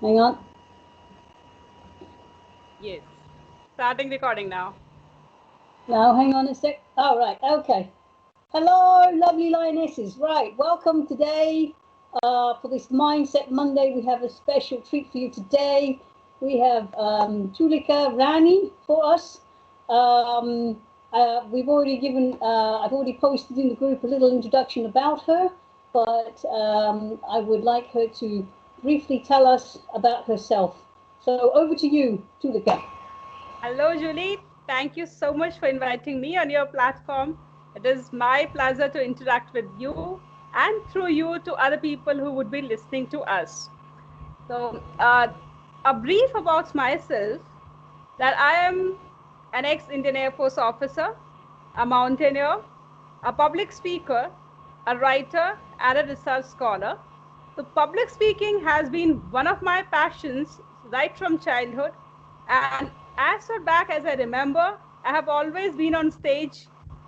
Hang on. Yes. Starting recording now. Now, hang on a sec. Oh, right. Okay. Hello, lovely lionesses. Right. Welcome today for this Mindset Monday. We have a special treat for you today. We have Toolika Rani for us. We've already given, I've already posted in the group a little introduction about her, but I would like her to briefly tell us about herself. So over to you, Toolika. Hello, Julie. Thank you so much for inviting me on your platform. It is my pleasure to interact with you and through you to other people who would be listening to us. So, a brief about myself, that I am an ex-Indian Air Force officer, a mountaineer, a public speaker, a writer, and a research scholar. So public speaking has been one of my passions right from childhood. And as far back as I remember, I have always been on stage.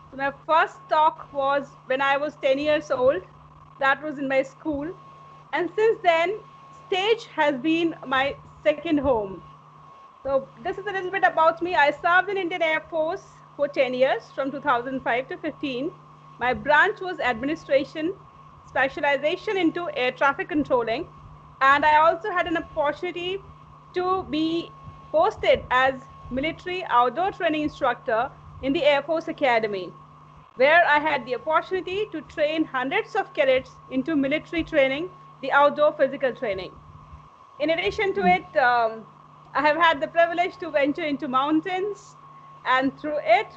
So my first talk was when I was 10 years old. That was in my school. And since then, stage has been my second home. So this is a little bit about me. I served in Indian Air Force for 10 years, from 2005 to 15. My branch was administration, specialization into air traffic controlling. And I also had an opportunity to be posted as military outdoor training instructor in the Air Force Academy, where I had the opportunity to train hundreds of cadets into military training, the outdoor physical training. In addition to it, I have had the privilege to venture into mountains, and through it,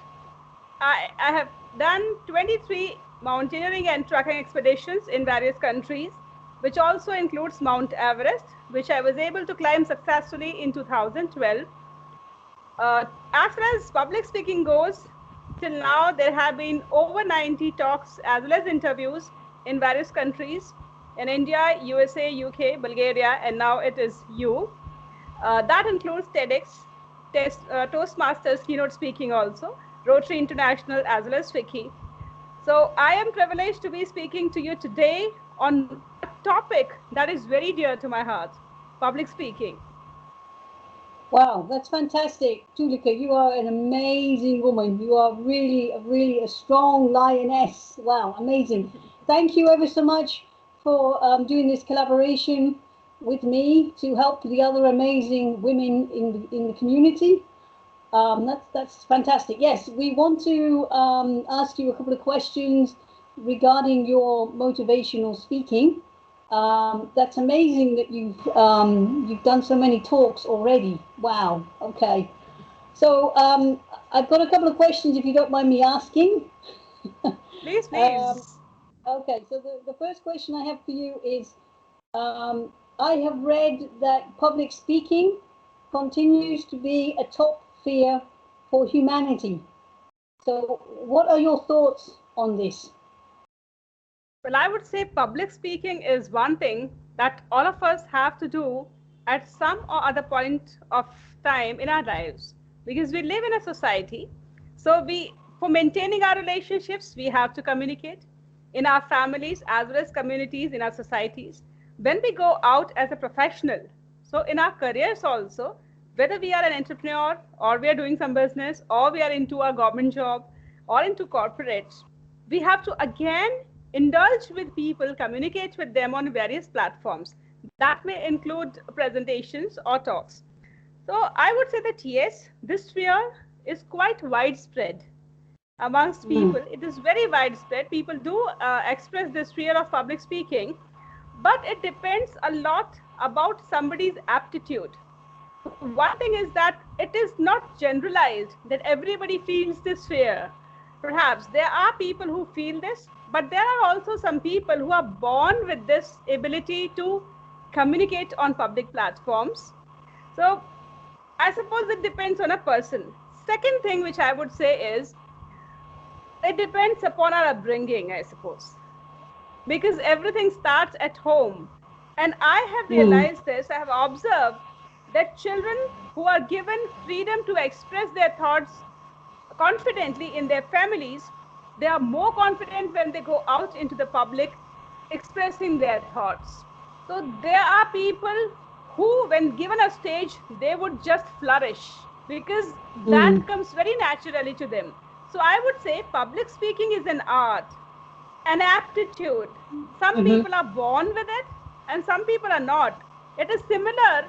I have done 23 mountaineering and trekking expeditions in various countries, which also includes Mount Everest, which I was able to climb successfully in 2012. As far as public speaking goes, till now there have been over 90 talks as well as interviews in various countries, in India, USA, UK, Bulgaria, and now it is you. That includes TEDx, Toastmasters keynote speaking also, Rotary International, as well as Wiki. So I am privileged to be speaking to you today on a topic that is very dear to my heart, public speaking. Wow, that's fantastic. Toolika, you are an amazing woman. You are really a strong lioness. Wow, amazing. Thank you ever so much for doing this collaboration with me to help the other amazing women in the community. That's fantastic. Yes, we want to ask you a couple of questions regarding your motivational speaking. That's amazing that you've done so many talks already. Wow. Okay. So I've got a couple of questions, if you don't mind me asking. Please, please. Okay. So the first question I have for you is, I have read that public speaking continues to be a top fear for humanity. So what are your thoughts on this? Well, I would say public speaking is one thing that all of us have to do at some or other point of time in our lives, because we live in a society. So for maintaining our relationships, we have to communicate in our families as well as communities, in our societies. When we go out as a professional, so in our careers also, whether we are an entrepreneur or we are doing some business or we are into a government job or into corporates, we have to again indulge with people, communicate with them on various platforms. That may include presentations or talks. So I would say that yes, this fear is quite widespread amongst people. It is very widespread. People do express this fear of public speaking, but it depends a lot about somebody's aptitude. One thing is that it is not generalized that everybody feels this fear. Perhaps there are people who feel this, but there are also some people who are born with this ability to communicate on public platforms. So I suppose it depends on a person. Second thing which I would say is, it depends upon our upbringing, I suppose, because everything starts at home. And I have realized this, I have observed that children who are given freedom to express their thoughts confidently in their families, they are more confident when they go out into the public expressing their thoughts. So there are people who, when given a stage, they would just flourish because that comes very naturally to them. So I would say public speaking is an art, an aptitude. Some people are born with it and some people are not. It is similar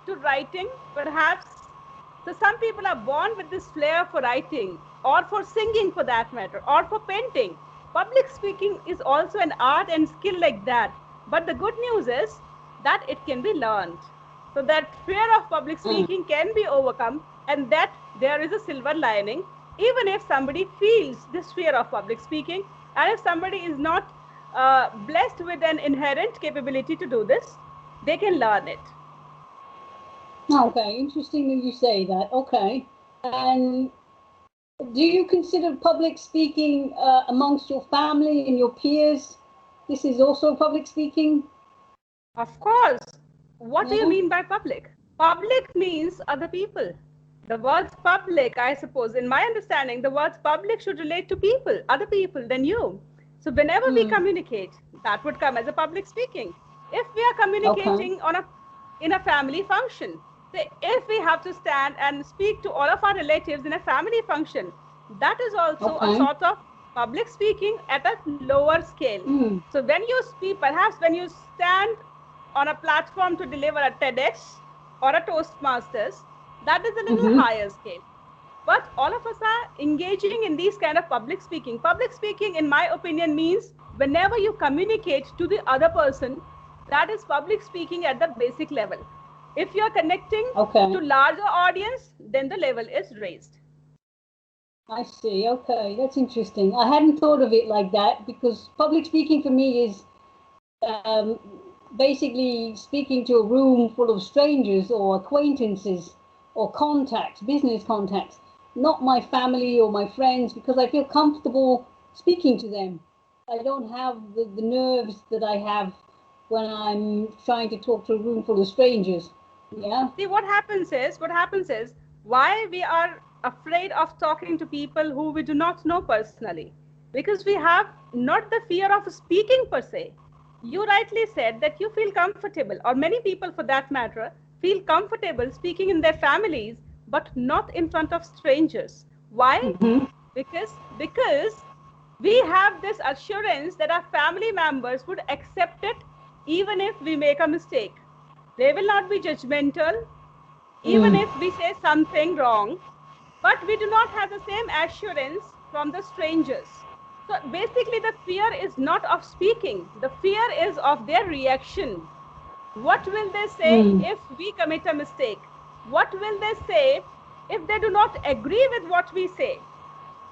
to writing, perhaps. So some people are born with this flair for writing or for singing for that matter or for painting. Public speaking is also an art and skill like that. But the good news is that it can be learned. So that fear of public speaking can be overcome, and that there is a silver lining. Even if somebody feels this fear of public speaking, and if somebody is not blessed with an inherent capability to do this, they can learn it. Okay, interesting that you say that. Okay. And do you consider public speaking amongst your family and your peers? This is also public speaking? Of course. What do you mean by public? Public means other people. The words public, I suppose, in my understanding, the words public should relate to people, other people than you. So whenever we communicate, that would come as a public speaking. If we are communicating in a family function, say if we have to stand and speak to all of our relatives in a family function, that is also a sort of public speaking at a lower scale. So when you speak, perhaps when you stand on a platform to deliver a TEDx or a Toastmasters, that is a little higher scale. But all of us are engaging in these kind of public speaking. Public speaking, in my opinion, means whenever you communicate to the other person, that is public speaking at the basic level. If you're connecting to larger audience, then the level is raised. I see. Okay, that's interesting. I hadn't thought of it like that, because public speaking for me is basically speaking to a room full of strangers or acquaintances or contacts, business contacts, not my family or my friends, because I feel comfortable speaking to them. I don't have the nerves that I have when I'm trying to talk to a room full of strangers. Yeah. See, what happens is why we are afraid of talking to people who we do not know personally, because we have not the fear of speaking per se. You rightly said that you feel comfortable, or many people for that matter feel comfortable speaking in their families, but not in front of strangers. Why? Because we have this assurance that our family members would accept it even if we make a mistake. They will not be judgmental even if we say something wrong, but we do not have the same assurance from the strangers. So basically the fear is not of speaking, the fear is of their reaction. What will they say if we commit a mistake? What will they say if they do not agree with what we say?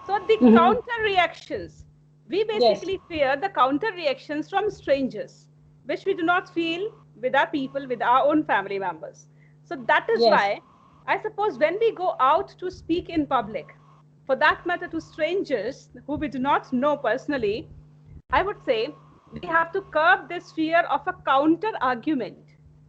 So the counter reactions, we basically fear the counter reactions from strangers, which we do not feel with our people, with our own family members. So that is why I suppose when we go out to speak in public, for that matter to strangers who we do not know personally, I would say we have to curb this fear of a counter argument.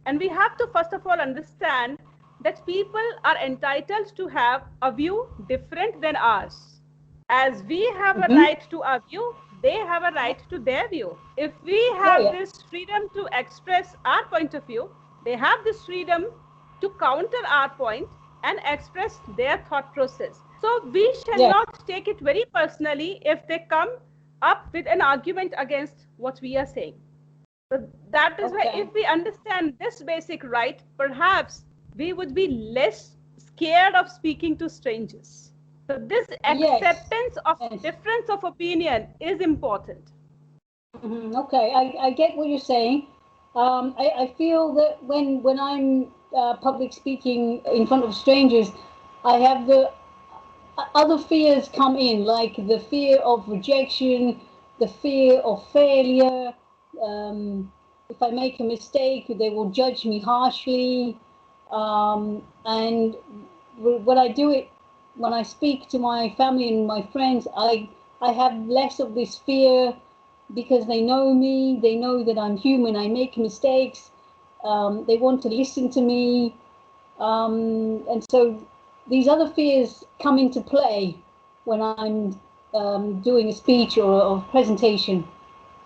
And we have to first of all understand that people are entitled to have a view different than ours. As we have a right to our view, they have a right to their view. If we have this freedom to express our point of view, they have this freedom to counter our point and express their thought process. So we shall not take it very personally if they come up with an argument against what we are saying. So that is why if we understand this basic right, perhaps we would be less scared of speaking to strangers. So this acceptance of difference of opinion is important. Okay, I get what you're saying. I feel that when I'm public speaking in front of strangers, I have the other fears come in, like the fear of rejection, the fear of failure. If I make a mistake, they will judge me harshly. And when I do it, when I speak to my family and my friends, I have less of this fear, because they know me, they know that I'm human, I make mistakes, they want to listen to me, and so these other fears come into play when I'm doing a speech or a presentation.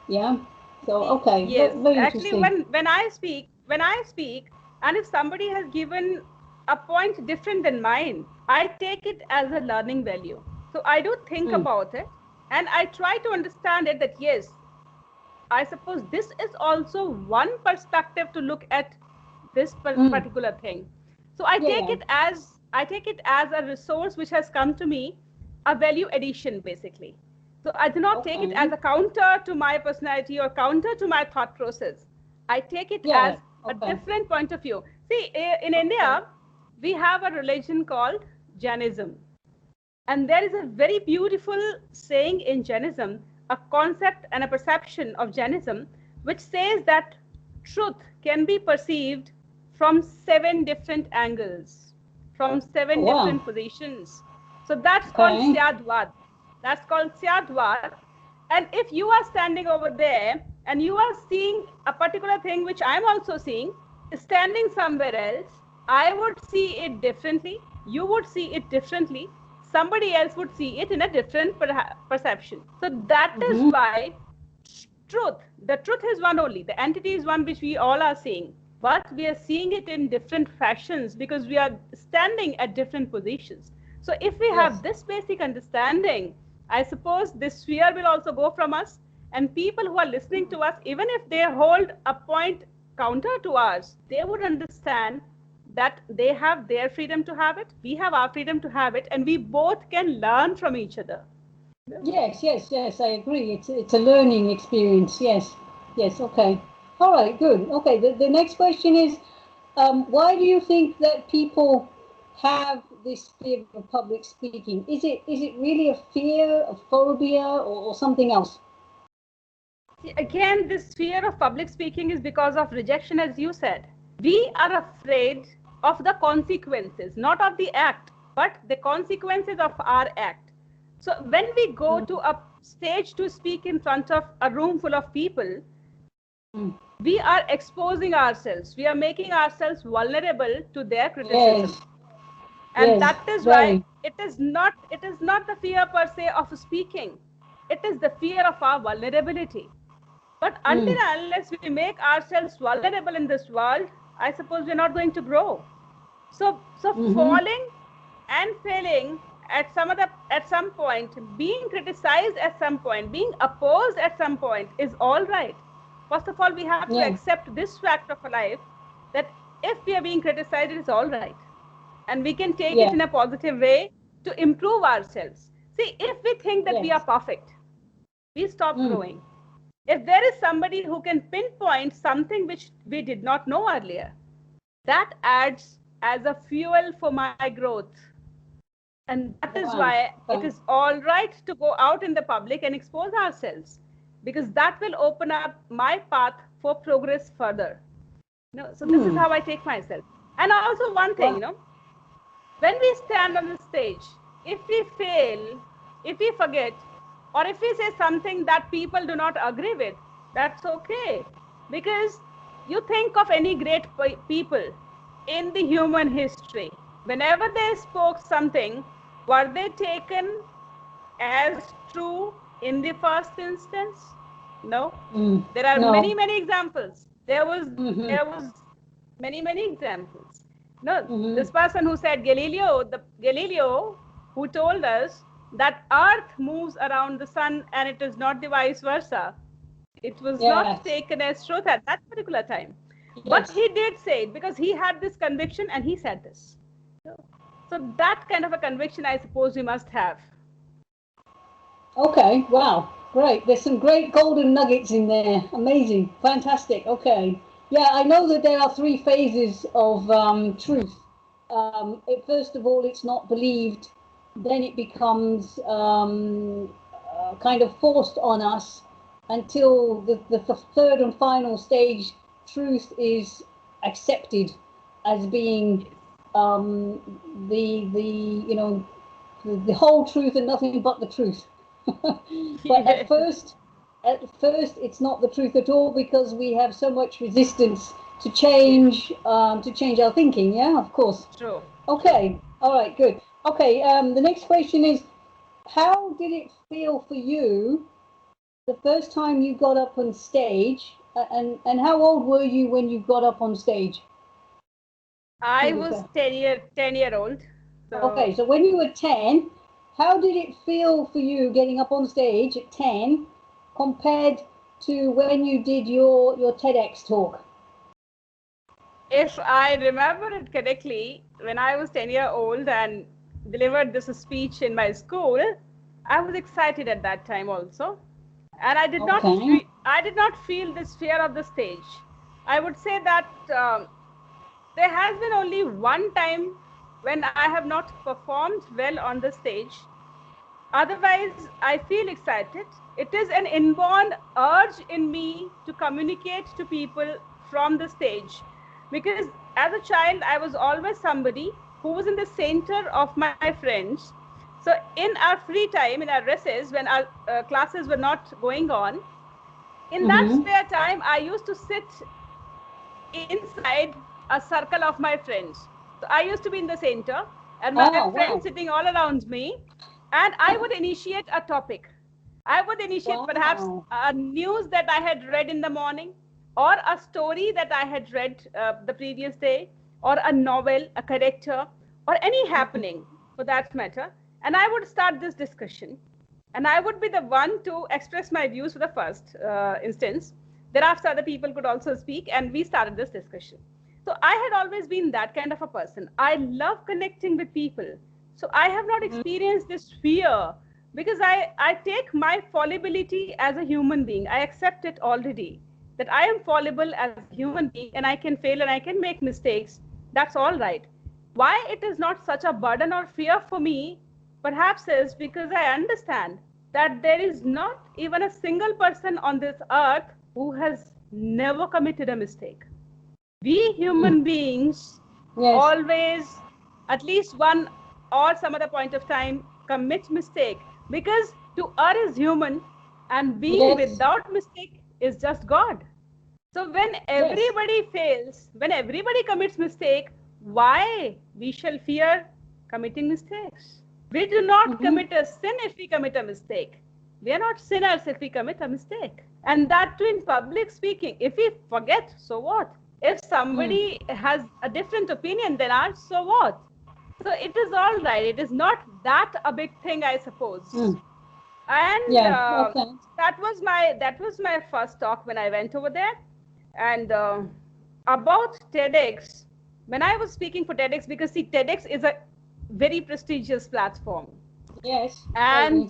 Yeah. So okay. Yes. Very Actually, interesting. when I speak, And if somebody has given a point different than mine, I take it as a learning value. So I do think about it, and I try to understand it, that yes, I suppose this is also one perspective to look at this particular thing. So I take Yeah. it as a resource which has come to me, a value addition basically. So I do not take it as Okay. a counter to my personality or counter to my thought process. I take it as Yeah. a Okay. different point of view. See, in Okay. India, we have a religion called Jainism. And there is a very beautiful saying in Jainism, a concept and a perception of Jainism, which says that truth can be perceived from 7 different angles, from seven Wow. different positions. So that's called Okay. Syadvad. That's called Syadvad. And if you are standing over there and you are seeing a particular thing which I'm also seeing, standing somewhere else, I would see it differently. You would see it differently. Somebody else would see it in a different perception. So that is Mm-hmm. why the truth is one only. The entity is one which we all are seeing. But we are seeing it in different fashions because we are standing at different positions. So if we Yes. have this basic understanding, I suppose this fear will also go from us. And people who are listening to us, even if they hold a point counter to ours, they would understand that they have their freedom to have it, we have our freedom to have it, and we both can learn from each other. Yes, yes, yes, I agree. It's a learning experience. Yes, yes, okay. All right, good. Okay, the next question is, why do you think that people have this fear of public speaking? Is it really a fear, a phobia, or something else? Again, this fear of public speaking is because of rejection, as you said. We are afraid of the consequences, not of the act, but the consequences of our act. So when we go to a stage to speak in front of a room full of people, Mm. we are exposing ourselves. We are making ourselves vulnerable to their Yes, criticism. And yes, that is why very. it is not the fear per se of speaking. It is the fear of our vulnerability. But until Mm. and unless we make ourselves vulnerable in this world, I suppose we're not going to grow. So Mm-hmm. falling and failing at some point, being criticized at some point, being opposed at some point is all right. First of all, we have to Yeah, accept this fact of life, that if we are being criticized, it is all right. And we can take it yeah, in a positive way to improve ourselves. See, if we think that we are yes. perfect, we stop Mm. growing. If there is somebody who can pinpoint something which we did not know earlier, that adds as a fuel for my growth. And that is Wow. why it Okay. is all right to go out in the public and expose ourselves, because that will open up my path for progress further. So this is Hmm. how I take myself. And also one thing, Wow. when we stand on the stage, if we fail, if we forget, or if we say something that people do not agree with, that's okay. Because you think of any great people in the human history, whenever they spoke something, were they taken as true in the first instance? No. Mm. There are No. many examples. Mm-hmm. There was many examples. No, Mm-hmm. this person who said Galileo, who told us that Earth moves around the sun and it is not the vice versa. It was not Yes. taken as truth at that particular time. But Yes. he did say it because he had this conviction and he said this. So that kind of a conviction, I suppose, we must have. Okay. Wow. Great. There's some great golden nuggets in there. Amazing. Fantastic. Okay. Yeah, I know that there are three phases of truth. First of all, it's not believed. Then it becomes kind of forced on us until the third and final stage, truth is accepted as being Yes. the the whole truth and nothing but the truth. But Yes. at first, it's not the truth at all because we have so much resistance to change our thinking. Yeah, of course. True. True. Okay. All right. Good. Okay. The next question is, how did it feel for you the first time you got up on stage, and how old were you when you got up on stage? I was 10 year old. So okay, so when you were 10, how did it feel for you getting up on stage at 10 compared to when you did your TEDx talk? if I remember it correctly, when I was 10-year-old and delivered this speech in my school, I was excited at that time also, and I did Okay. not feel this fear of the stage. I would say that there has been only one time when I have not performed well on the stage. Otherwise, I feel excited. It is an inborn urge in me to communicate to people from the stage. Because as a child, I was always somebody who was in the center of my friends. So in our free time, in our recess, when our classes were not going on, in that Mm-hmm. spare time, I used to sit inside a circle of my friends. So I used to be in the center and my Oh, friends wow. sitting all around me, and I would initiate a topic. I would initiate perhaps Wow. a news that I had read in the morning, or a story that I had read the previous day, or a novel, a character, or any happening for that matter. And I would start this discussion. And I would be the one to express my views for the first instance. Thereafter, other people could also speak, and we started this discussion. So I had always been that kind of a person. I love connecting with people. So I have not experienced this fear because I take my fallibility as a human being. I accept it already that I am fallible as a human being and I can fail and I can make mistakes. That's all right. Why it is not such a burden or fear for me perhaps is because I understand that there is not even a single person on this earth who has never committed a mistake. We human beings Yes. always, at least one or some other point of time, commit mistake because to err is human and being Yes. without mistake is just God. So when Yes. everybody fails, when everybody commits mistake, why we shall fear committing mistakes? We do not Mm-hmm. commit a sin if we commit a mistake. We are not sinners if we commit a mistake. And that too in public speaking. If we forget, so what? If somebody has a different opinion than ours, so what? So it is all right. It is not that a big thing, I suppose. And Yeah. Okay. that was my first talk when I went over there. And about TEDx, when I was speaking for TEDx, because see, TEDx is a very prestigious platform, Yes. and Very.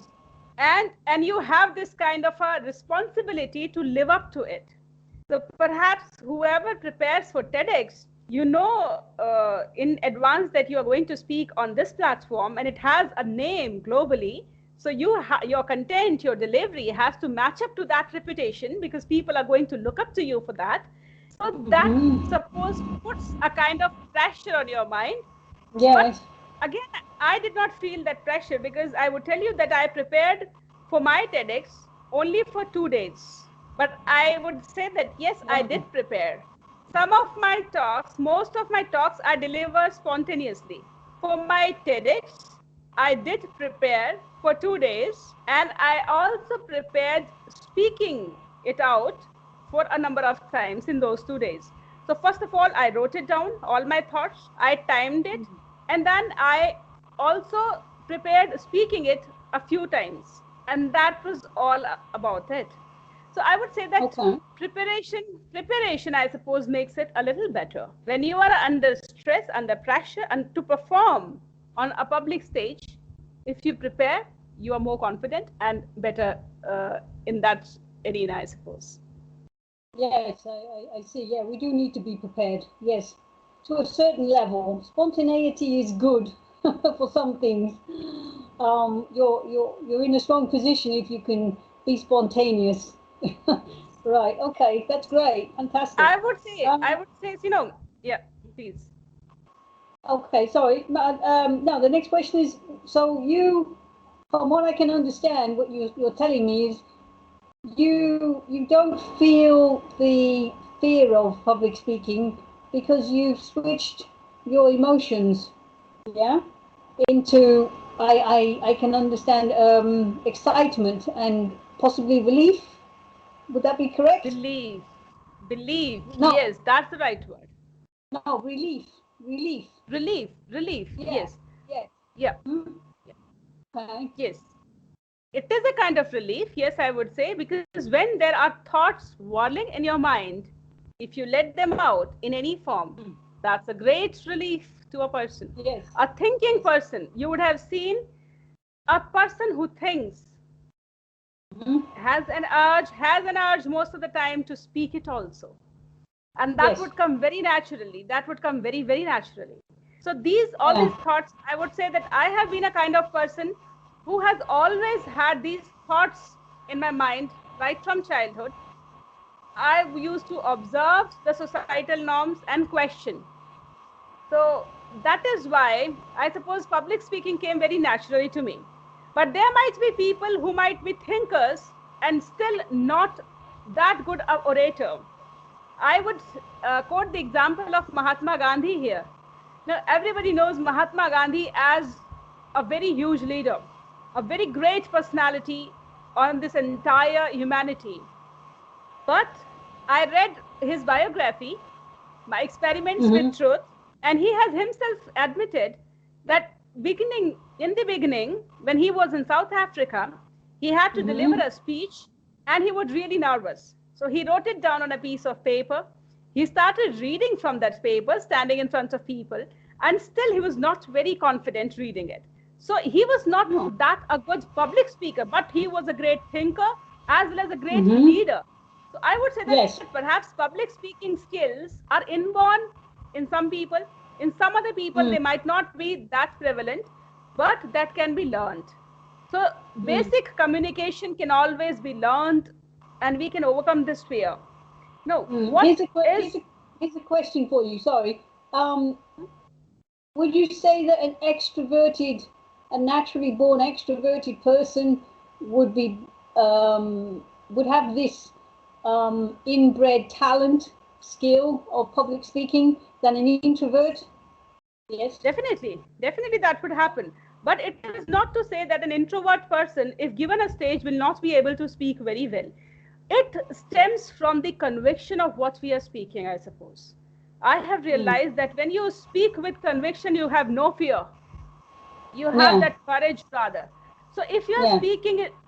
and you have this kind of a responsibility to live up to it. So perhaps whoever prepares for TEDx, you know in advance that you are going to speak on this platform and it has a name globally. So your content, your delivery has to match up to that reputation because people are going to look up to you for that. So that suppose puts a kind of pressure on your mind. But Yes. again, I did not feel that pressure because I would tell you that I prepared for my TEDx only for 2 days. But I would say that yes, I Wow. did prepare. Some of my talks, most of my talks, I deliver spontaneously. For my TEDx, I did prepare for 2 days, and I also prepared speaking it out for a number of times in those 2 days. So first of all, I wrote it down, all my thoughts, I timed it, and then I also prepared speaking it a few times. And that was all about it. So I would say that Okay. preparation, I suppose, makes it a little better. When you are under stress, under pressure, and to perform on a public stage, if you prepare, you are more confident and better in that arena, I suppose. Yes, I see. Yeah, we do need to be prepared. Yes, to a certain level. Spontaneity is good for some things. You're in a strong position if you can be spontaneous. Right. Okay. That's great. Fantastic. I Um, would say, yeah, please. okay. Sorry. Now the next question is. So you, from what I can understand, what you're telling me is you don't feel the fear of public speaking because you've switched your emotions, yeah, into I can understand excitement and possibly relief. Would that be correct? Believe, believe. No, Yes, that's the right word. no, relief. Relief. Relief. Yeah. Yes. Yes. Yeah. Hmm. Okay. Yes. It is a kind of relief, yes, I would say, because when there are thoughts whirling in your mind, if you let them out in any form, that's a great relief to a person. Yes. A thinking Yes. person, you would have seen a person who thinks Hmm. has an urge most of the time to speak it also. And that Yes. would come very naturally. That would come very, very naturally. So all Yeah. these thoughts, I would say that I have been a kind of person who has always had these thoughts in my mind right from childhood. I used to observe the societal norms and question. So that is why I suppose public speaking came very naturally to me. But there might be people who might be thinkers and still not that good a orator. I would quote the example of Mahatma Gandhi here. Now, everybody knows Mahatma Gandhi as a very huge leader, a very great personality on this entire humanity. But I read his biography, My Experiments Hmm. with Truth, and he has himself admitted that in the beginning, when he was in South Africa, he had to deliver Hmm. a speech and he was really nervous. So he wrote it down on a piece of paper. He started reading from that paper, standing in front of people, and still he was not very confident reading it. So he was not Oh. that a good public speaker, but he was a great thinker as well as a great Hmm. leader. So I would say that Yes. perhaps public speaking skills are inborn in some people. In some other people, they Mm. might not be that prevalent, but that can be learned. So Mm. basic communication can always be learned and we can overcome this fear. No, Mm. what is Here's a question for you. Sorry. Um, would you say that a naturally born extroverted person would be would have this inbred talent skill of public speaking than an introvert? Yes. definitely that would happen. But it is not to say that an introvert person, if given a stage, will not be able to speak very well. It stems from the conviction of what we are speaking, I suppose. I have Mm. realized that when you speak with conviction, you have no fear. You have Yeah. that courage rather. So if you are Yeah.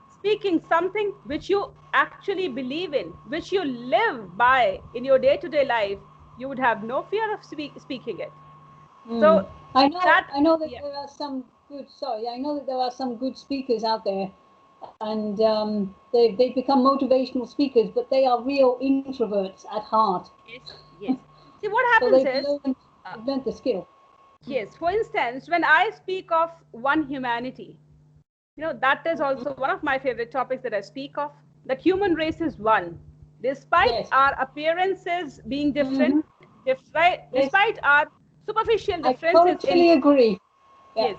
speaking something which you actually believe in, which you live by in your day-to-day life, you would have no fear of speaking it. Mm. So that I know that yeah, there are some good. Sorry, I know that there are some good speakers out there, and they've become motivational speakers, but they are real introverts at heart. yes. See what So happens is uh, they've learned the skill. yes, for instance, when I speak of one humanity, that is Mhm. also one of my favorite topics that I speak of, that human race is one. Despite Yes. our appearances being different, Hmm. Yes. despite our superficial I differences in, totally agree. Yeah. yes.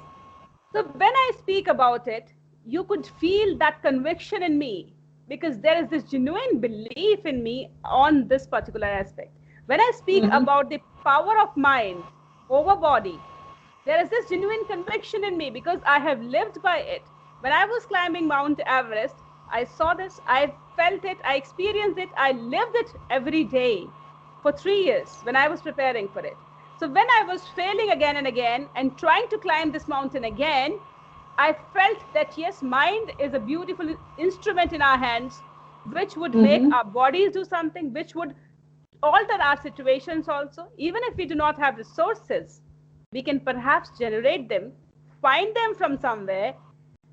So when I speak about it, you could feel that conviction in me because there is this genuine belief in me on this particular aspect. When I speak Hmm. about the power of mind over body, there is this genuine conviction in me because I have lived by it. When I was climbing Mount Everest, I saw this, I felt it, I experienced it, I lived it every day for 3 years when I was preparing for it. So when I was failing again and again and trying to climb this mountain again, I felt that yes, mind is a beautiful instrument in our hands, which would make Hmm. our bodies do something, which would alter our situations also. Even if we do not have resources, we can perhaps generate them, find them from somewhere,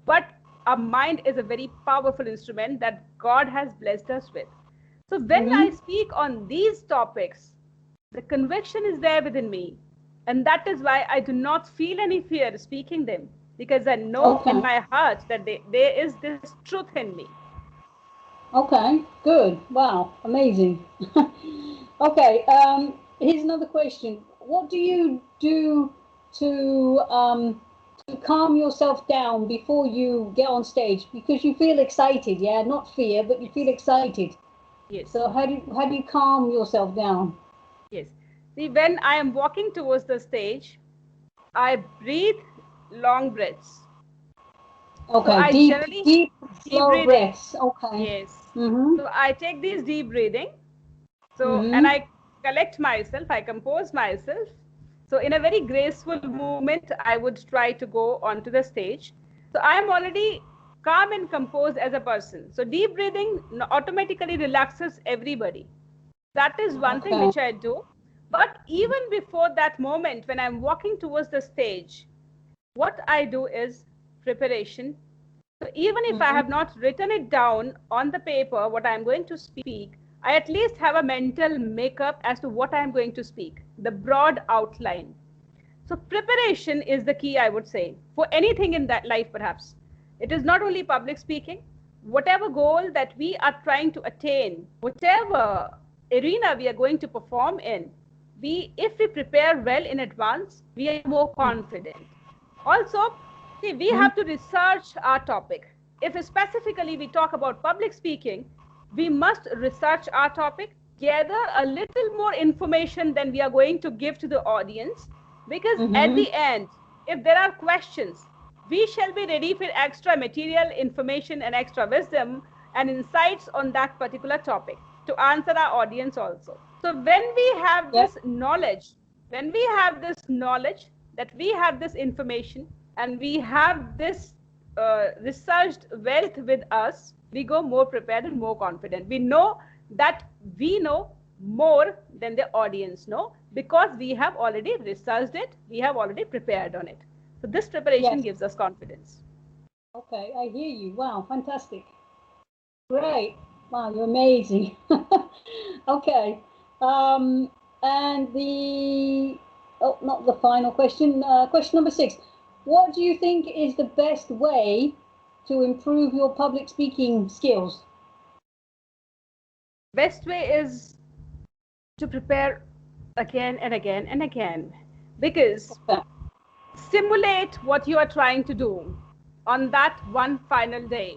but our mind is a very powerful instrument that God has blessed us with. So when I Hmm. speak on these topics, the conviction is there within me. And that is why I do not feel any fear speaking them, because I know in Okay. my heart that there is this truth in me. Okay. Good. Wow. Amazing. Okay. Here's another question. What do you do to calm yourself down before you get on stage? Because you feel excited, yeah, not fear, but you feel Yes. excited. Yes. So how do you calm yourself down? Yes. See, when I am walking towards the stage, I breathe long breaths. So Okay. I generally Deep, deep slow breathing. breaths. Okay. Yes. Mhm. So I take these deep breathing. So and Mhm. I collect myself, I compose myself, So in a very graceful movement, I would try to go onto the stage. So I am already calm and composed as a person. So deep breathing automatically relaxes everybody. That is one thing which I do. But even before that moment, when I'm walking towards the stage, what I do is preparation. So even if I have not written it down on the paper, what I'm going to speak, I at least have a mental makeup as to what I'm going to speak, the broad outline. So preparation is the key, I would say, for anything in that life, perhaps. It is not only public speaking, whatever goal that we are trying to attain, whatever arena we are going to perform in, if we prepare well in advance, we are more confident. Also, see, we have to research our topic. If specifically we talk about public speaking, we must research our topic, gather a little more information than we are going to give to the audience, because at the end, if there are questions, we shall be ready for extra material, information, and extra wisdom and insights on that particular topic to answer our audience also. So when we have this knowledge, that we have this information and we have this researched wealth with us, we go more prepared and more confident. We know that we know more than the audience know, because we have already researched it, we have already prepared on it. So this preparation gives us confidence. Okay, I hear you. Wow, fantastic. Great. Wow, you're amazing. Okay. And not the final question. Question number 6. What do you think is the best way to improve your public speaking skills? Best way is to prepare again and again and again, because simulate what you are trying to do on that one final day.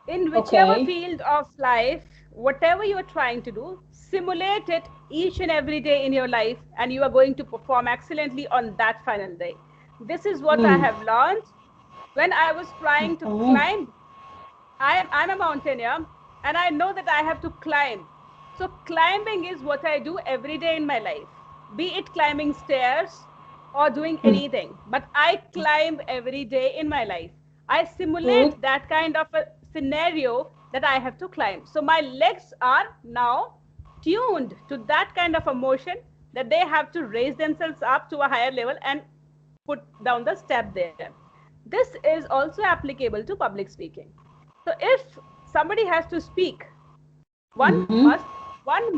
In whichever field of life, whatever you are trying to do, simulate it each and every day in your life, and you are going to perform excellently on that final day. This is what I have learned when I was trying to climb. I'm a mountaineer, and I know that I have to climb. So climbing is what I do every day in my life, be it climbing stairs or doing anything. But I climb every day in my life. I simulate that kind of a scenario that I have to climb. So my legs are now tuned to that kind of a motion that they have to raise themselves up to a higher level and put down the step there. This is also applicable to public speaking. So if somebody has to speak, one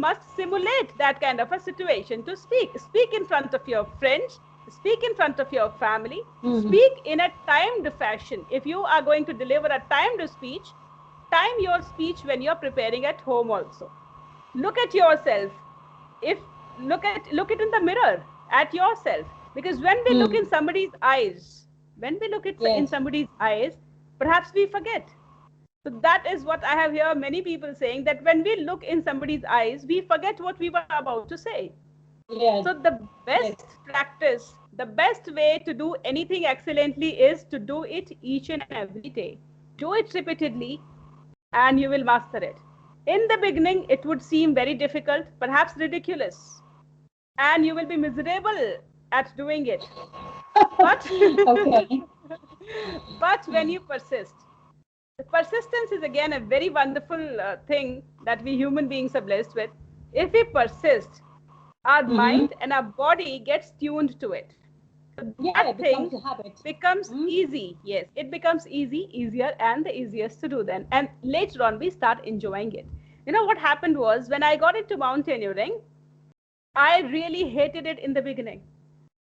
must simulate that kind of a situation to speak. Speak in front of your friends, speak in front of your family, speak in a timed fashion. If you are going to deliver a timed speech, time your speech when you're preparing at home also. Look at yourself. Look it in the mirror at yourself. Because when we look in somebody's eyes, in somebody's eyes, perhaps we forget. So that is what I have heard many people saying, that when we look in somebody's eyes, we forget what we were about to say. So the best practice, the best way to do anything excellently is to do it each and every day. Do it repeatedly and you will master it. In the beginning, it would seem very difficult, perhaps ridiculous, and you will be miserable at doing it. But, but when you persist, the persistence is again a very wonderful thing that we human beings are blessed with. If we persist, our mind and our body gets tuned to it. So that thing becomes easy. Yes, it becomes easier, and the easiest to do then. And later on, we start enjoying it. You know what happened was, when I got into mountaineering, I really hated it in the beginning.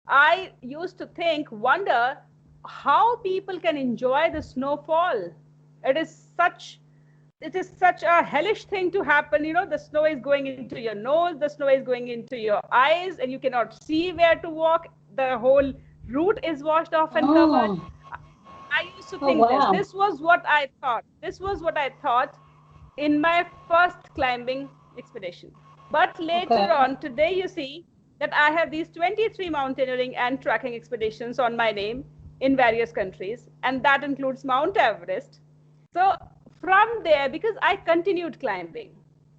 I used to wonder how people can enjoy the snowfall. It is such a hellish thing to happen. You know, the snow is going into your nose, the snow is going into your eyes, and you cannot see where to walk. The whole route is washed off and covered. I used to think this. This was what I thought. This was what I thought in my first climbing expedition. But later on, today you see that I have these 23 mountaineering and trekking expeditions on my name in various countries, and that includes Mount Everest. So from there, because I continued climbing,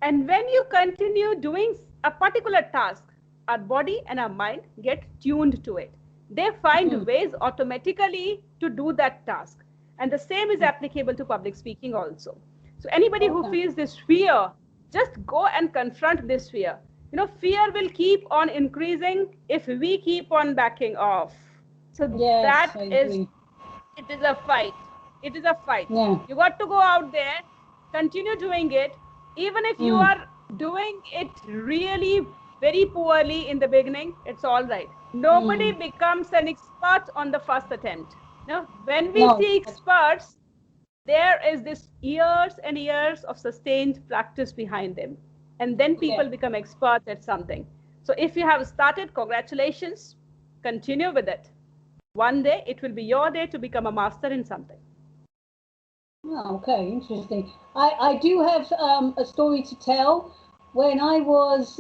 and when you continue doing a particular task, our body and our mind get tuned to it. They find ways automatically to do that task. And the same is applicable to public speaking also. So anybody who feels this fear, just go and confront this fear. You know, fear will keep on increasing if we keep on backing off. So Yes, that I is, agree. it is a fight. It is a fight. Yeah. You got to go out there, continue doing it, even if you are doing it really very poorly in the beginning, it's all right. Nobody becomes an expert on the first attempt. No, when we No. see experts, there is this years and years of sustained practice behind them. And then people become experts at something. So if you have started, congratulations, continue with it. One day it will be your day to become a master in something. Oh, okay, interesting. I do have a story to tell. When I was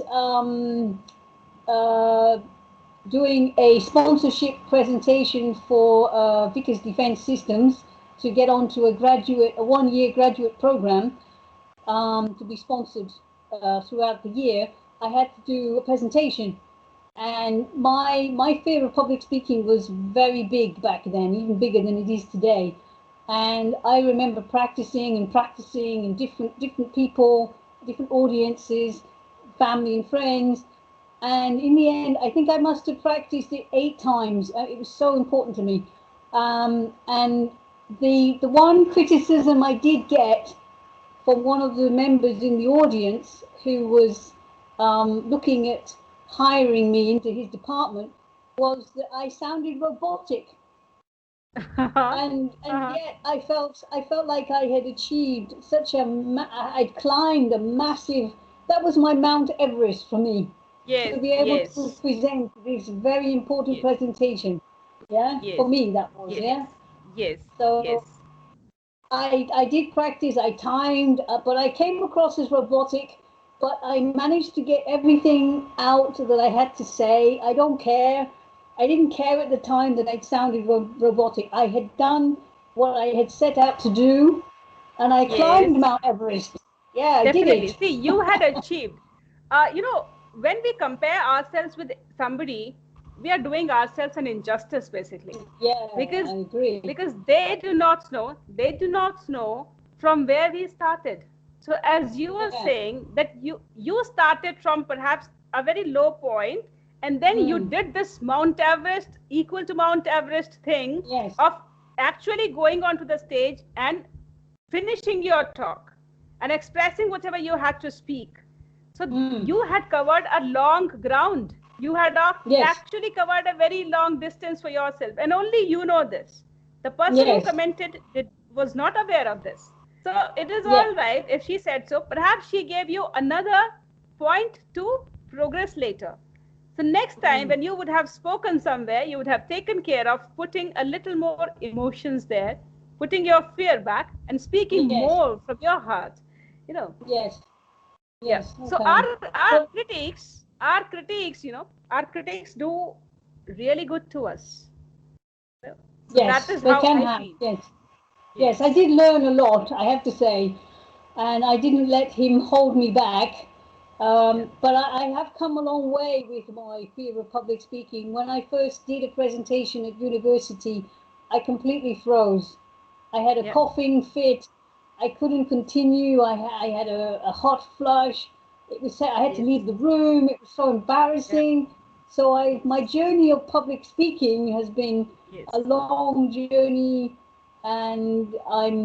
doing a sponsorship presentation for Vickers Defence Systems to get onto a 1-year graduate program to be sponsored throughout the year, I had to do a presentation. And my fear of public speaking was very big back then, even bigger than it is today. And I remember practicing and different people, different audiences, family and friends. And in the end, I think I must have practiced it 8 times. It was so important to me. And the one criticism I did get from one of the members in the audience who was looking at hiring me into his department was that I sounded robotic. And yet I felt like I had achieved such I'd climbed a massive, that was my Mount Everest for me. Yes, To be able yes, to present this very important presentation. Yeah, yes, for me that was, yes, yes, So yes. I did practice, I timed, but I came across as robotic, but I managed to get everything out that I had to say. I don't care. I didn't care at the time that I sounded robotic. I had done what I had set out to do, and I climbed Yes, Mount Everest. Yeah, I did definitely. it. See, you had achieved. You know, when we compare ourselves with somebody, we are doing ourselves an injustice basically, Yeah, because I agree. they do not know from where we started. So as you were Yeah. saying that you started from perhaps a very low point, and then you did this Mount Everest, equal to Mount Everest thing Yes. of actually going onto the stage and finishing your talk and expressing whatever you had to speak. So you had covered a long ground. You had Yes. actually covered a very long distance for yourself, and only you know this. The person who Yes. commented was not aware of this. So it is Yeah. all right if she said so. Perhaps she gave you another point to progress later. So next time when you would have spoken somewhere, you would have taken care of putting a little more emotions there, putting your fear back and speaking Yes. more from your heart. You know, Yes. yeah. Yes. So Okay. our critics, our critics do really good to us. So that Yes, is they how can I have. feel. Yes. Yes, I Yes. did learn a lot, I have to say, and I didn't let him hold me back. Yeah. But I have come a long way with my fear of public speaking. When I first did a presentation at university, I completely froze. I had a Yeah. coughing fit. I couldn't continue. I had a hot flush. I had to Yes. leave the room. It was so Yeah. embarrassing. So my journey of public speaking has been Yes. a long journey, and I'm,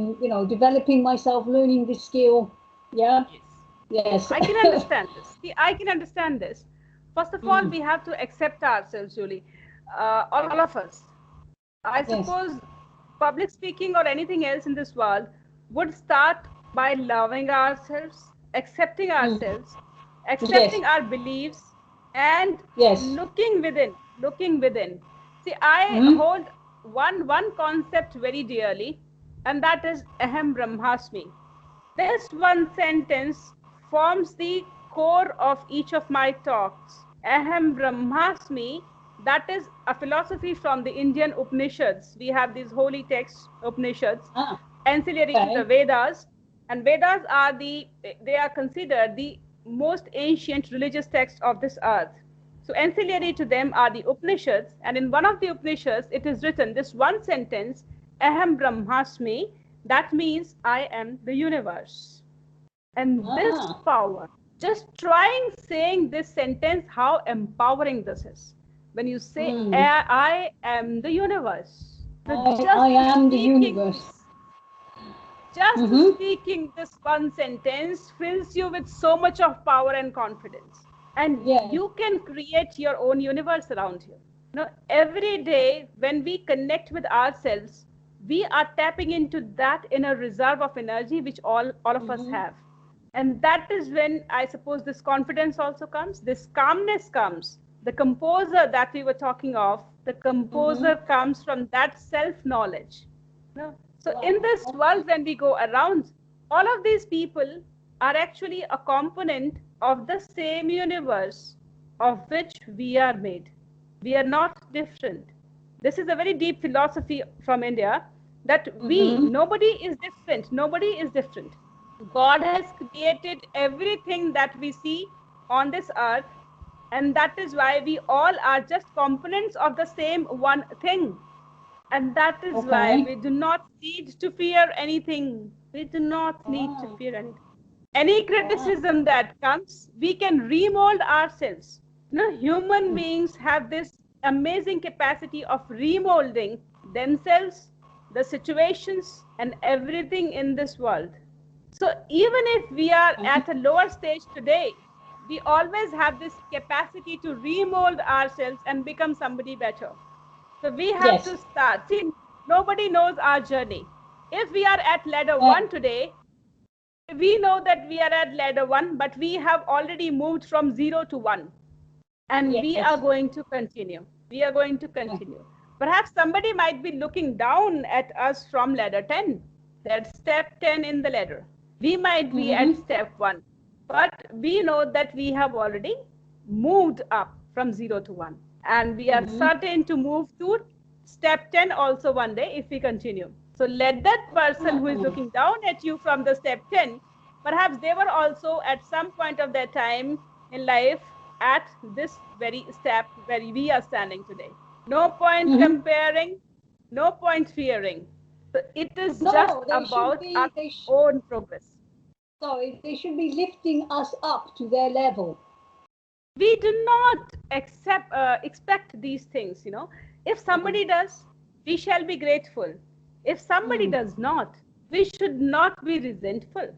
developing myself, learning the skill. Yeah. Yes. Yes. I can understand this. See, I can understand this. First of all, we have to accept ourselves, Julie. All of us. I Yes. suppose public speaking or anything else in this world would start by loving ourselves, Yes. accepting our beliefs, and Yes. looking within. See, I hold one concept very dearly, and that is Aham Brahmasmi. This one sentence forms the core of each of my talks. Aham Brahmasmi, that is a philosophy from the Indian Upanishads. We have these holy texts, Upanishads, Ah. ancillary to the Okay. Vedas, and Vedas they are considered the most ancient religious text of this earth. So ancillary to them are the Upanishads, and in one of the Upanishads it is written this one sentence, Aham Brahmasmi, that means I am the universe. And this power, just trying saying this sentence, how empowering this is. When you say, I am the universe. I am the universe. Just speaking this one sentence fills you with so much of power and confidence. And you can create your own universe around you. Now, every day when we connect with ourselves, we are tapping into that inner reserve of energy which all of us have. And that is when I suppose this confidence also comes, this calmness comes. The composer that we were talking of, the composer comes from that self-knowledge. So in this world, when we go around, all of these people are actually a component of the same universe of which we are made. We are not different. This is a very deep philosophy from India that nobody is different. Nobody is different. God has created everything that we see on this earth, and that is why we all are just components of the same one thing. And that is why we do not need to fear anything. We do not need to fear anything. Any criticism that comes, we can remold ourselves. Human beings have this amazing capacity of remolding themselves, the situations, and everything in this world. So even if we are at a lower stage today, we always have this capacity to remold ourselves and become somebody better. So we have to start. See, nobody knows our journey. If we are at ladder 1 today, we know that we are at ladder 1, but we have already moved from 0 to 1. And we are going to continue. We are going to continue. Perhaps somebody might be looking down at us from ladder 10. That's step 10 in the ladder. We might be at step 1. But we know that we have already moved up from 0 to 1. And we are certain to move to step 10 also one day if we continue. So let that person who is looking down at you from the step 10, perhaps they were also at some point of their time in life at this very step where we are standing today. No point comparing, no point fearing. So it is just about our own progress. Sorry, they should be lifting us up to their level. We do not expect these things, If somebody does, we shall be grateful. If somebody does not, we should not be resentful.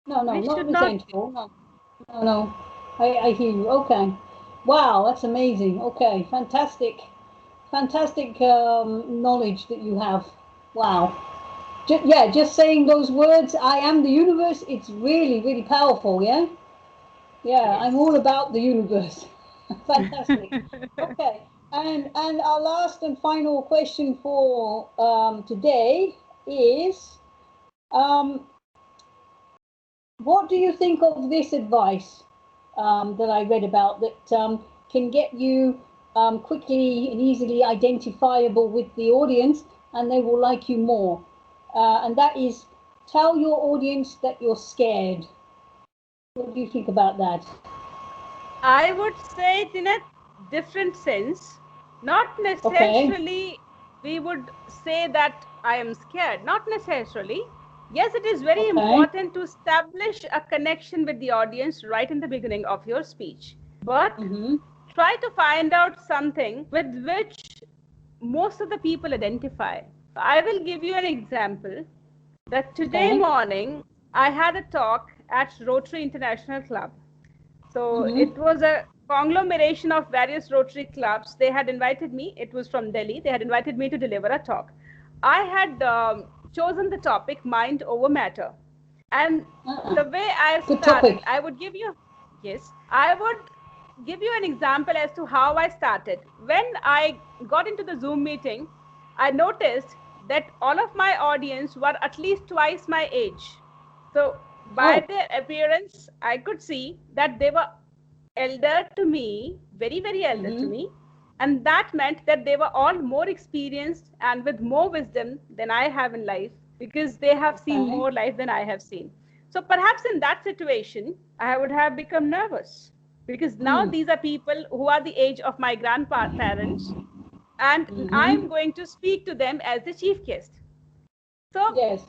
No, not resentful. No. I hear you. Okay. Wow, that's amazing. Okay, fantastic knowledge that you have. Wow. Just saying those words, I am the universe, it's really, really powerful, yeah? Yeah, I'm all about the universe. Fantastic. Okay, and our last and final question for today is, what do you think of this advice that I read about that can get you quickly and easily identifiable with the audience, and they will like you more? And that is, tell your audience that you're scared. What do you think about that? I would say it in a different sense. Not necessarily we would say that I am scared. Not necessarily. Yes, it is very important to establish a connection with the audience right in the beginning of your speech. But try to find out something with which most of the people identify. I will give you an example that today morning I had a talk at Rotary International Club. So it was a conglomeration of various Rotary clubs. They had invited me. It was from Delhi. They had invited me to deliver a talk. I had chosen the topic mind over matter. And the way I started, I would give you an example as to how I started. When I got into the Zoom meeting, I noticed that all of my audience were at least twice my age. So by their appearance, I could see that they were elder to me, very, very elder to me. And that meant that they were all more experienced and with more wisdom than I have in life, because they have seen more life than I have seen. So perhaps in that situation, I would have become nervous because now these are people who are the age of my grandparents, and I'm going to speak to them as the chief guest. So Yes.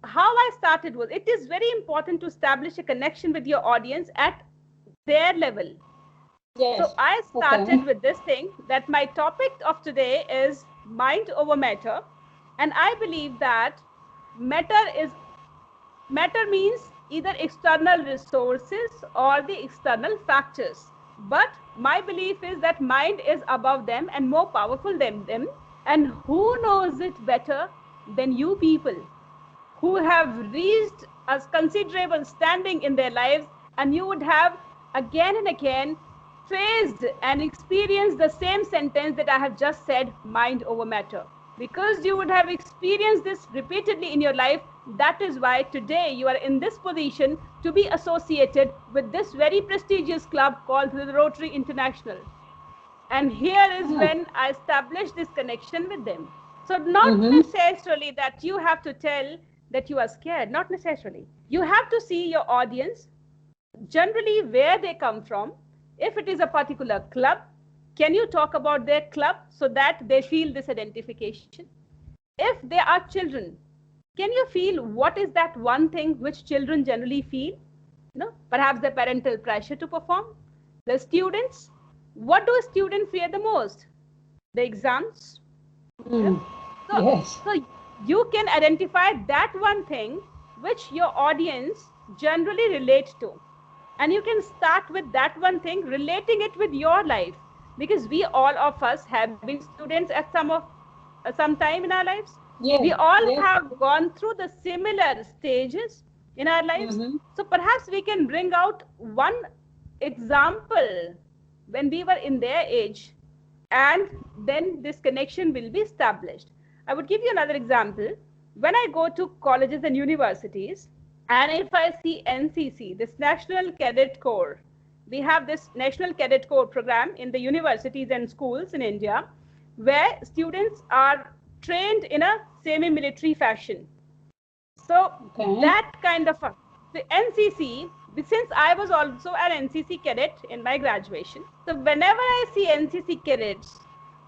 how I started was, it is very important to establish a connection with your audience at their level. Yes. So I started with this thing, that my topic of today is mind over matter. And I believe that matter means either external resources or the external factors. But my belief is that mind is above them and more powerful than them. And who knows it better than you people who have reached a considerable standing in their lives, and you would have again and again faced and experienced the same sentence that I have just said, mind over matter. Because you would have experienced this repeatedly in your life, that is why today you are in this position to be associated with this very prestigious club called the Rotary International. And here is when I established this connection with them. So not necessarily that you have to tell that you are scared, not necessarily. You have to see your audience, generally where they come from. If it is a particular club, can you talk about their club so that they feel this identification? If they are children, can you feel what is that one thing which children generally feel? Perhaps the parental pressure to perform. The students, what do students fear the most? The exams. So you can identify that one thing which your audience generally relate to. And you can start with that one thing, relating it with your life. Because we all of us have been students at some time in our lives. Yes. We all have gone through the similar stages in our lives. So perhaps we can bring out one example when we were in their age, and then this connection will be established. I would give you another example. When I go to colleges and universities, and if I see NCC, this National Cadet Corps, we have this National Cadet Corps program in the universities and schools in India, where students are trained in a semi-military fashion. So that kind of the NCC, since I was also an NCC cadet in my graduation, so whenever I see NCC cadets,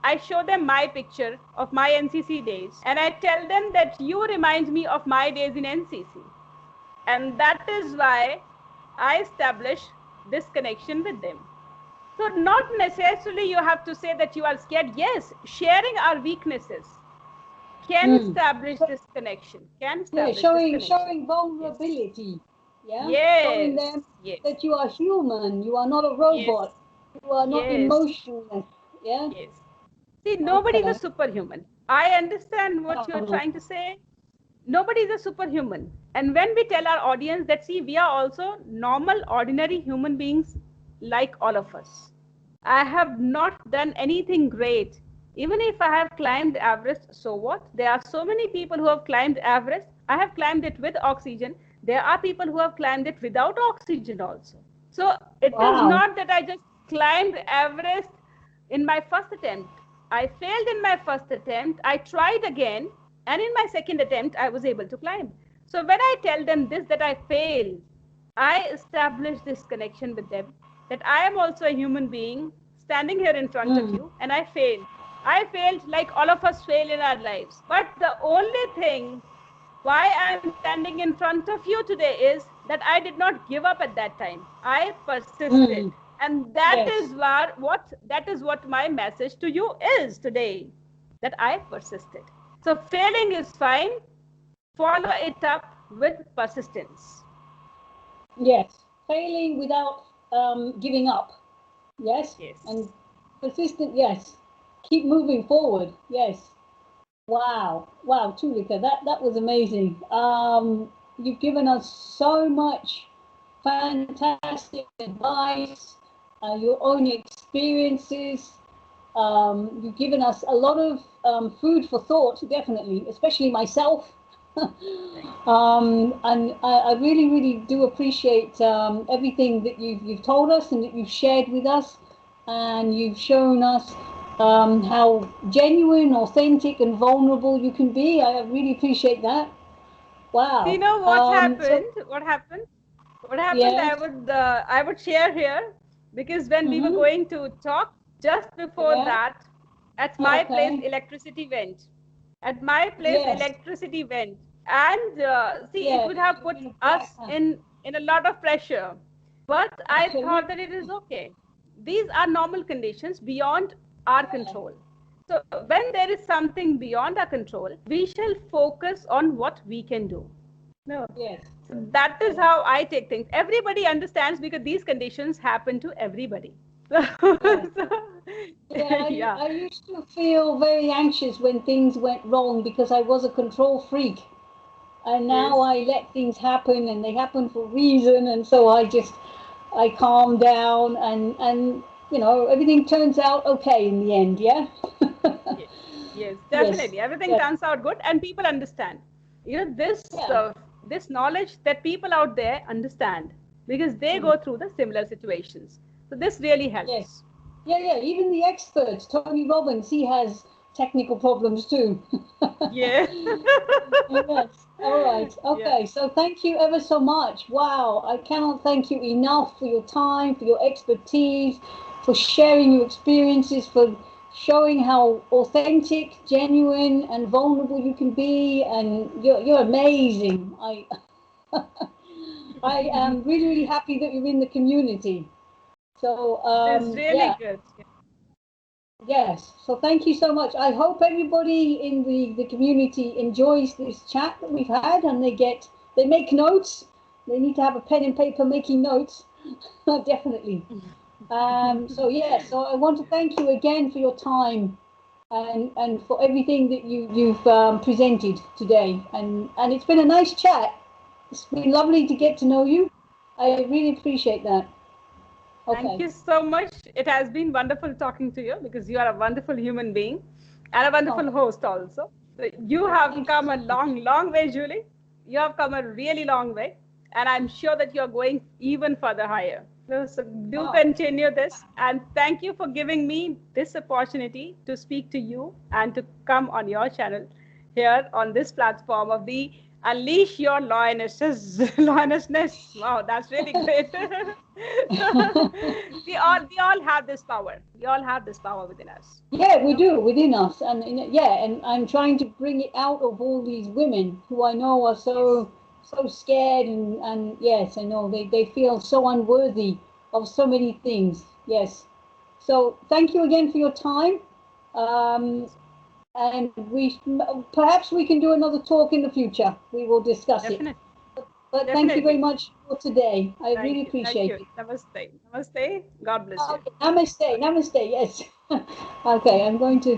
I show them my picture of my NCC days, and I tell them that you remind me of my days in NCC. And that is why I establish this connection with them. So not necessarily you have to say that you are scared. Yes, sharing our weaknesses can establish this connection. Showing vulnerability. Showing them that you are human. You are not a robot. You are not emotionless. See, nobody is a superhuman. I understand what you're trying to say. Nobody is a superhuman. And when we tell our audience that, see, we are also normal, ordinary human beings like all of us. I have not done anything great. Even if I have climbed Everest, so what? There are so many people who have climbed Everest. I have climbed it with oxygen. There are people who have climbed it without oxygen also. So it is not that I just climbed Everest in my first attempt. I failed in my first attempt. I tried again. And in my second attempt, I was able to climb. So when I tell them this, that I failed, I establish this connection with them, that I am also a human being standing here in front of you, and I failed. I failed like all of us fail in our lives. But the only thing why I'm standing in front of you today is that I did not give up at that time. I persisted. And that is what my message to you is today, that I persisted. So failing is fine. Follow it up with persistence. Yes, failing without giving up. Yes. And persistent. Yes. Keep moving forward. Yes. Wow, Toolika, that was amazing. You've given us so much fantastic advice, your own experiences. You've given us a lot of food for thought, definitely, especially myself. And I really, really do appreciate everything that you've told us and that you've shared with us, and you've shown us how genuine, authentic, and vulnerable you can be. I really appreciate that. Wow. You know what happened? What happened? Yes. I would share here because when we were going to talk, just before that, at my place, electricity went. At my place, electricity went. And see, it would have put us in a lot of pressure. But I thought that it is okay. These are normal conditions beyond our control. So when there is something beyond our control, we shall focus on what we can do. No. Yes. So that is how I take things. Everybody understands because these conditions happen to everybody. I used to feel very anxious when things went wrong because I was a control freak. And now I let things happen, and they happen for a reason, and so I calm down, and you know, everything turns out okay in the end, yeah? Yes, definitely. Everything turns out good, and people understand. You know, this knowledge that people out there understand because they go through the similar situations. So this really helps. Yeah. Even the experts, Tony Robbins, he has technical problems too. Yeah. Yes. All right. Okay. So thank you ever so much. Wow. I cannot thank you enough for your time, for your expertise, for sharing your experiences, for showing how authentic, genuine, and vulnerable you can be. And you're amazing. I am really happy that you're in the community. So it's really good. Yes, so thank you so much. I hope everybody in the community enjoys this chat that we've had, and they make notes. They need to have a pen and paper making notes. Definitely. So I want to thank you again for your time and for everything that you've presented today. And it's been a nice chat. It's been lovely to get to know you. I really appreciate that. Okay. Thank you so much. It has been wonderful talking to you because you are a wonderful human being and a wonderful host also. So you have come a long way, Julie. You have come a really long way. And I'm sure that you're going even further higher. So do continue this. And thank you for giving me this opportunity to speak to you and to come on your channel here on this platform of the Unleash Your Lionessness. Wow, that's really great. we all have this power. We all have this power within us. Yeah, we do within us, and I'm trying to bring it out of all these women who I know are so scared, and yes, I know they feel so unworthy of so many things. Yes, so thank you again for your time, and perhaps we can do another talk in the future. We will discuss it. But thank you very much for today. I really appreciate it. Namaste. Namaste. God bless you. Namaste. Namaste. Yes. Okay, I'm going to